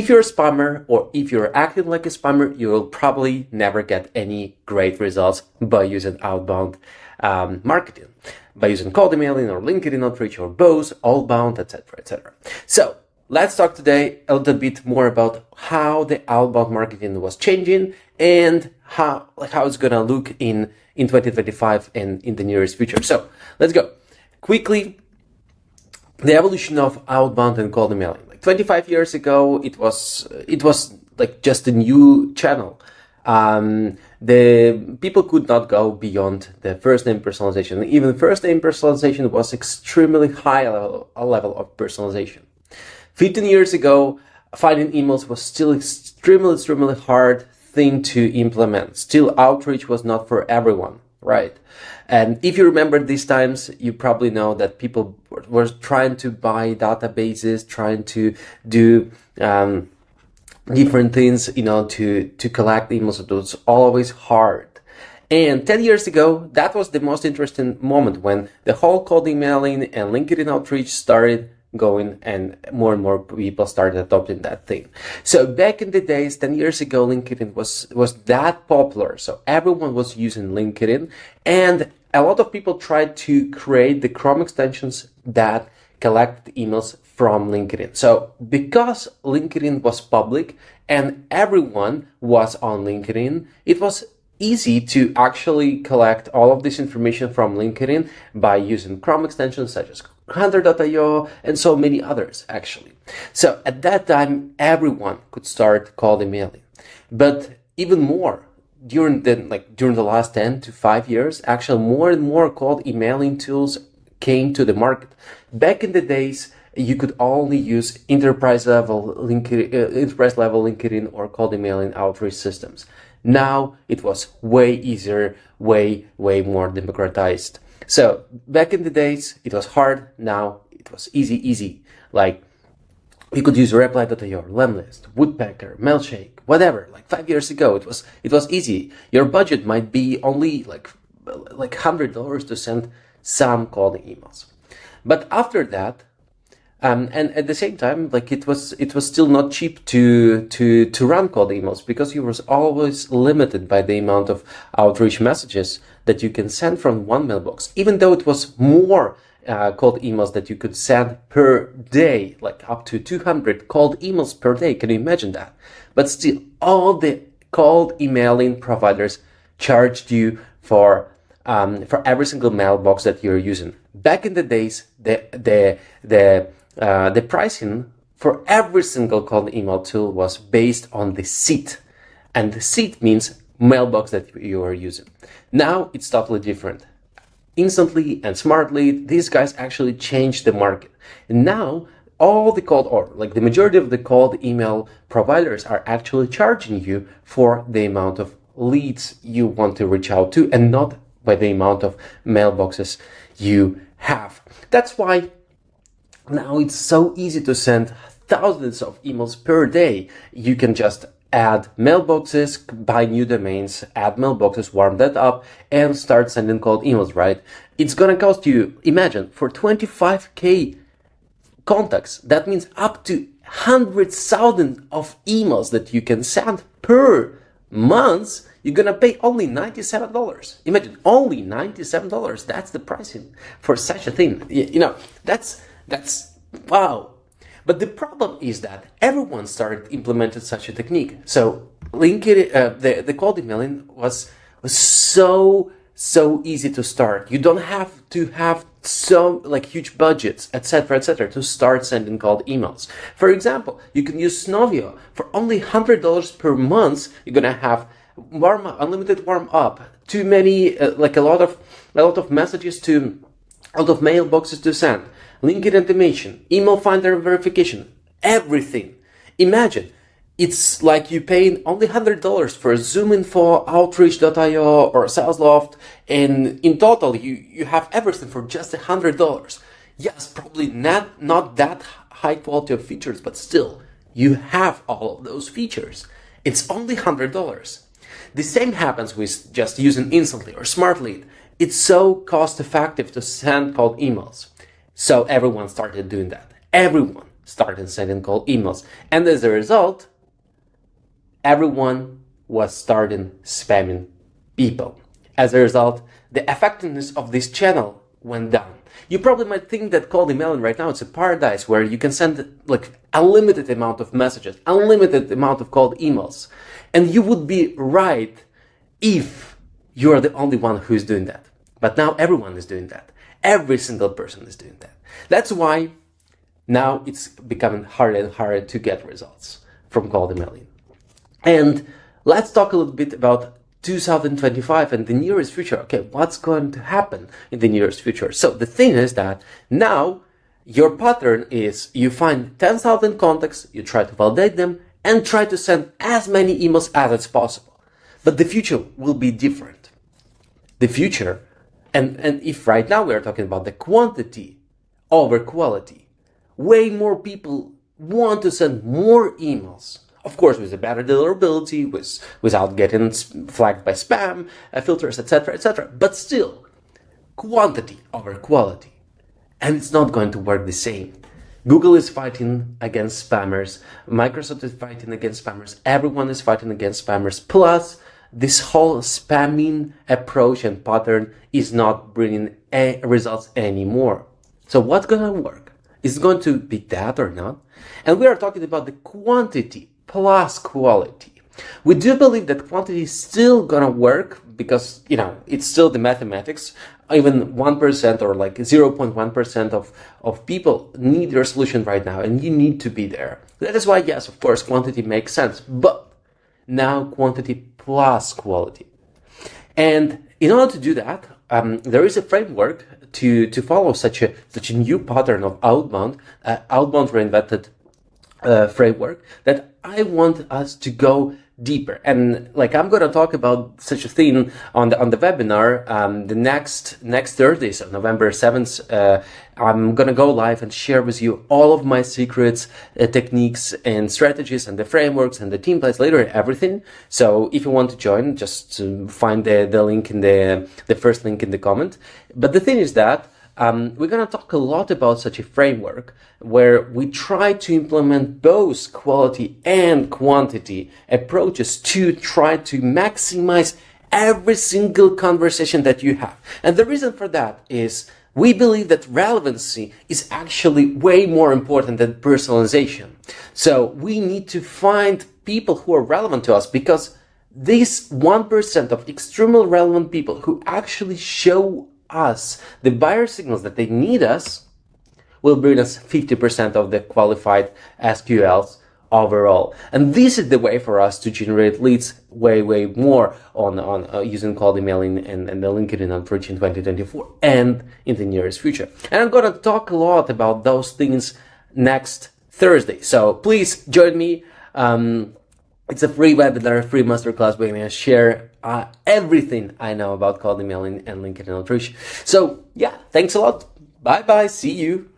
If you're a spammer or if you're acting like a spammer, you will probably never get any great results by using outbound marketing, by using cold emailing or LinkedIn outreach or both, outbound, etc., etc. So let's talk today a little bit more about how the outbound marketing was changing and how it's gonna look in 2025 and in the nearest future. So let's go quickly. The evolution of outbound and cold emailing. 25 years ago, it was like just a new channel. The people could not go beyond the first name personalization. Even first name personalization was extremely high level of personalization. 15 years ago, finding emails was still extremely hard thing to implement. Still, outreach was not for everyone, right? And if you remember these times, you probably know that people were trying to buy databases, trying to do different things, to collect emails. It was always hard. And 10 years ago, that was the most interesting moment when the whole cold emailing and LinkedIn outreach started going, and more people started adopting that thing. So back in the days, 10 years ago, LinkedIn was that popular. So everyone was using LinkedIn, and a lot of people tried to create the Chrome extensions that collect emails from LinkedIn. So because LinkedIn was public and everyone was on LinkedIn, it was easy to actually collect all of this information from LinkedIn by using Chrome extensions such as Hunter.io and so many others, actually. So at that time, everyone could start cold emailing. But even more, during the last 10 to 5 years, actually more and more cold emailing tools came to the market. Back in the days, you could only use enterprise level LinkedIn or cold emailing outreach systems. Now it was way easier, way more democratized. So back in the days, it was hard. Now it was easy. Like we could use Reply.io, Lemlist, Woodpecker, Mailshake, whatever. Like 5 years ago, it was easy. Your budget might be only like $100 to send some cold emails. But after that, and at the same time, like it was still not cheap to run cold emails, because you was always limited by the amount of outreach messages that you can send from one mailbox. Even though it was more cold emails that you could send per day, like up to 200 cold emails per day. Can you imagine that? But still, all the cold emailing providers charged you for every single mailbox that you're using. Back in the days, the pricing for every single cold email tool was based on the seat, and the seat means mailbox that you are using. Now it's totally different. Instantly and smartly, these guys actually changed the market. And now all the majority of the cold email providers are actually charging you for the amount of leads you want to reach out to, and not by the amount of mailboxes you have. That's why now it's so easy to send thousands of emails per day. You can just add mailboxes, buy new domains, add mailboxes, warm that up, and start sending cold emails, right? It's gonna cost you, imagine, for 25K contacts, that means up to 100,000 of emails that you can send per month. You're gonna pay only $97. Imagine, only $97. That's the pricing for such a thing. That's wow. But the problem is that everyone started implementing such a technique. So LinkedIn, the cold emailing was so easy to start. You don't have to have huge budgets, etc., to start sending cold emails. For example, you can use Snovio for only $100 per month. You're gonna have unlimited warm up, too many a lot of messages to, a lot of mailboxes to send, LinkedIn automation, email finder verification, everything. Imagine, it's like you paying only $100 for ZoomInfo, Outreach.io, or SalesLoft, and in total you have everything for just $100. Yes, probably not that high quality of features, but still, you have all of those features. It's only $100. The same happens with just using Instantly or SmartLead. It's so cost effective to send cold emails. So everyone started doing that. Everyone. started sending cold emails. And as a result, everyone was starting spamming people. As a result, the effectiveness of this channel went down. You probably might think that cold emailing right now, it's a paradise where you can send like unlimited amount of messages, unlimited amount of cold emails. And you would be right if you are the only one who's doing that. But now everyone is doing that. Every single person is doing that. That's why now it's becoming harder and harder to get results from cold emailing. And let's talk a little bit about 2025 and the nearest future. Okay, what's going to happen in the nearest future? So the thing is that now your pattern is you find 10,000 contacts, you try to validate them, and try to send as many emails as it's possible. But the future will be different. The future, and if right now we are talking about the quantity over quality, way more people want to send more emails. Of course, with a better deliverability, without getting flagged by spam filters, etc., etc. But still, quantity over quality. And it's not going to work the same. Google is fighting against spammers. Microsoft is fighting against spammers. Everyone is fighting against spammers. Plus, this whole spamming approach and pattern is not bringing results anymore. So what's going to work? Is it going to be that or not? And we are talking about the quantity plus quality. We do believe that quantity is still going to work because, it's still the mathematics. Even 1% or like 0.1% of people need your solution right now, and you need to be there. That is why, yes, of course, quantity makes sense, but now quantity plus quality. And in order to do that, there is a framework to follow such a new pattern of outbound reinvented framework that I want us to go deeper. And I'm going to talk about such a thing on the webinar the next Thursday, so November 7th. I'm going to go live and share with you all of my secrets, techniques and strategies and the frameworks and the templates, later everything. So if you want to join, just find the link in the first link in the comment. But the thing is that we're going to talk a lot about such a framework where we try to implement both quality and quantity approaches to try to maximize every single conversation that you have. And the reason for that is we believe that relevancy is actually way more important than personalization. So we need to find people who are relevant to us, because this 1% of extremely relevant people who actually show us the buyer signals that they need us will bring us 50% of the qualified SQLs overall. And this is the way for us to generate leads way more on using cold emailing and the LinkedIn approach in 2024 and in the nearest future. And I'm going to talk a lot about those things next Thursday. So please join me. It's a free webinar, free masterclass. We're going to share everything I know about cold emailing and LinkedIn outreach. So yeah, thanks a lot. Bye bye. See you.